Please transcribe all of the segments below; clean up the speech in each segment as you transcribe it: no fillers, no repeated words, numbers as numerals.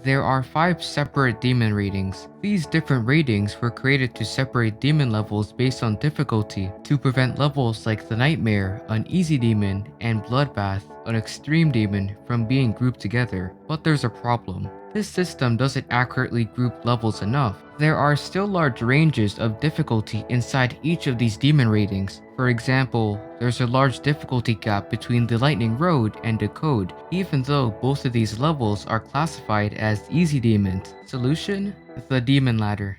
There are 5 separate demon ratings. These different ratings were created to separate demon levels based on difficulty to prevent levels like the Nightmare, an easy demon, and Bloodbath, an extreme demon, from being grouped together. But there's a problem. This system doesn't accurately group levels enough. There are still large ranges of difficulty inside each of these demon ratings. For example, there's a large difficulty gap between the Lightning Road and the Code, even though both of these levels are classified as easy demons. Solution? The Demon Ladder.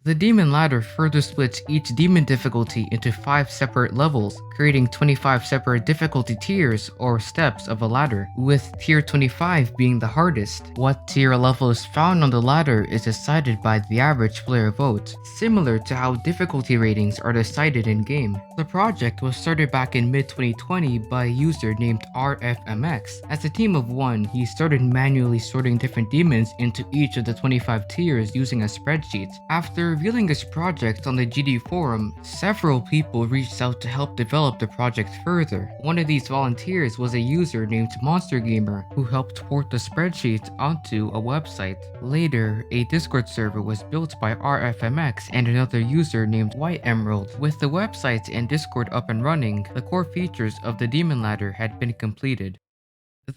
The Demon Ladder further splits each demon difficulty into 5 separate levels, creating 25 separate difficulty tiers or steps of a ladder, with tier 25 being the hardest. What tier a level is found on the ladder is decided by the average player vote, similar to how difficulty ratings are decided in-game. The project was started back in mid-2020 by a user named RFMX. As a team of 1, he started manually sorting different demons into each of the 25 tiers using a spreadsheet. After revealing his project on the GD forum, several people reached out to help develop the project further. One of these volunteers was a user named Monster Gamer, who helped port the spreadsheet onto a website. Later, a Discord server was built by RFMX and another user named White Emerald. With the website and Discord up and running, the core features of the Demon Ladder had been completed.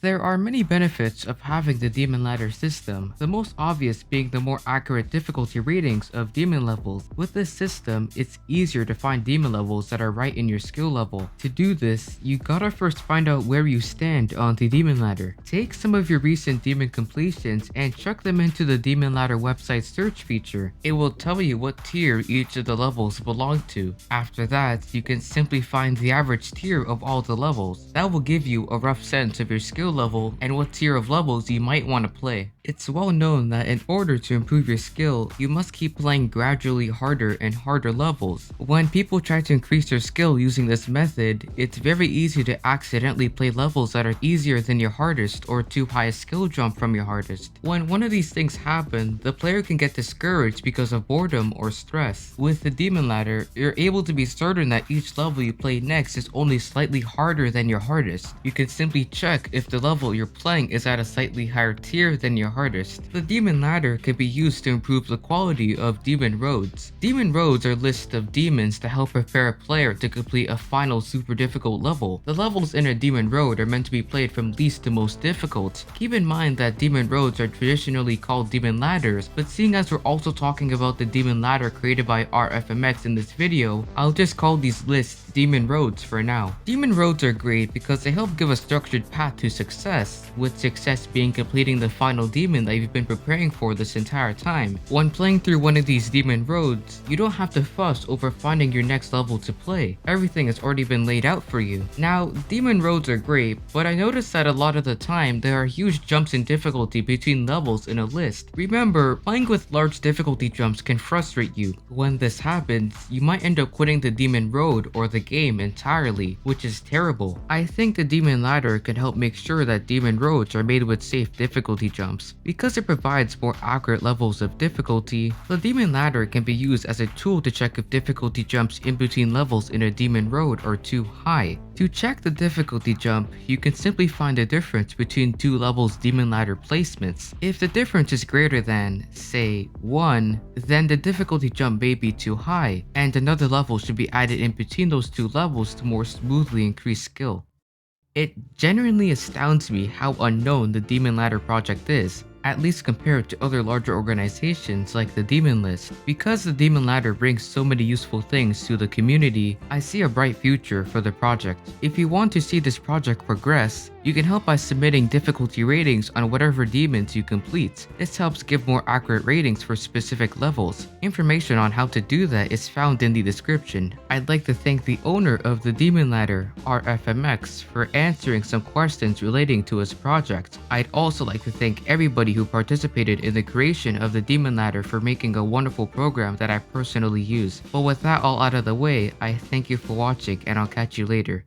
There are many benefits of having the Demon Ladder system, the most obvious being the more accurate difficulty ratings of demon levels. With this system, it's easier to find demon levels that are right in your skill level. To do this, you gotta first find out where you stand on the Demon Ladder. Take some of your recent demon completions and chuck them into the Demon Ladder website search feature. It will tell you what tier each of the levels belong to. After that, you can simply find the average tier of all the levels. That will give you a rough sense of your skill level and what tier of levels you might want to play. It's well known that in order to improve your skill, you must keep playing gradually harder and harder levels. When people try to increase their skill using this method, it's very easy to accidentally play levels that are easier than your hardest or too high a skill jump from your hardest. When one of these things happen, the player can get discouraged because of boredom or stress. With the Demon Ladder, you're able to be certain that each level you play next is only slightly harder than your hardest. You can simply check if the level you're playing is at a slightly higher tier than your hardest. The Demon Ladder can be used to improve the quality of Demon Roads. Demon Roads are lists of demons to help prepare a player to complete a final super difficult level. The levels in a Demon Road are meant to be played from least to most difficult. Keep in mind that Demon Roads are traditionally called Demon Ladders, but seeing as we're also talking about the Demon Ladder created by RFMX in this video, I'll just call these lists Demon Roads for now. Demon Roads are great because they help give a structured path to success, with success being completing the final demon that you've been preparing for this entire time. When playing through one of these Demon Roads, you don't have to fuss over finding your next level to play. Everything has already been laid out for you. Now, Demon Roads are great, but I noticed that a lot of the time there are huge jumps in difficulty between levels in a list. Remember, playing with large difficulty jumps can frustrate you. When this happens, you might end up quitting the Demon Road or the game entirely, which is terrible. I think the Demon Ladder can help make sure that Demon Roads are made with safe difficulty jumps. Because it provides more accurate levels of difficulty, the Demon Ladder can be used as a tool to check if difficulty jumps in between levels in a Demon Road are too high. To check the difficulty jump, you can simply find the difference between two levels' Demon Ladder placements. If the difference is greater than, say, 1, then the difficulty jump may be too high, and another level should be added in between those two levels to more smoothly increase skill. It genuinely astounds me how unknown the Demon Ladder project is, at least compared to other larger organizations like the Demon List. Because the Demon Ladder brings so many useful things to the community, I see a bright future for the project. If you want to see this project progress, you can help by submitting difficulty ratings on whatever demons you complete. This helps give more accurate ratings for specific levels. Information on how to do that is found in the description. I'd like to thank the owner of the Demon Ladder, RFMX, for answering some questions relating to his project. I'd also like to thank everybody who participated in the creation of the Demon Ladder for making a wonderful program that I personally use. But with that all out of the way, I thank you for watching and I'll catch you later.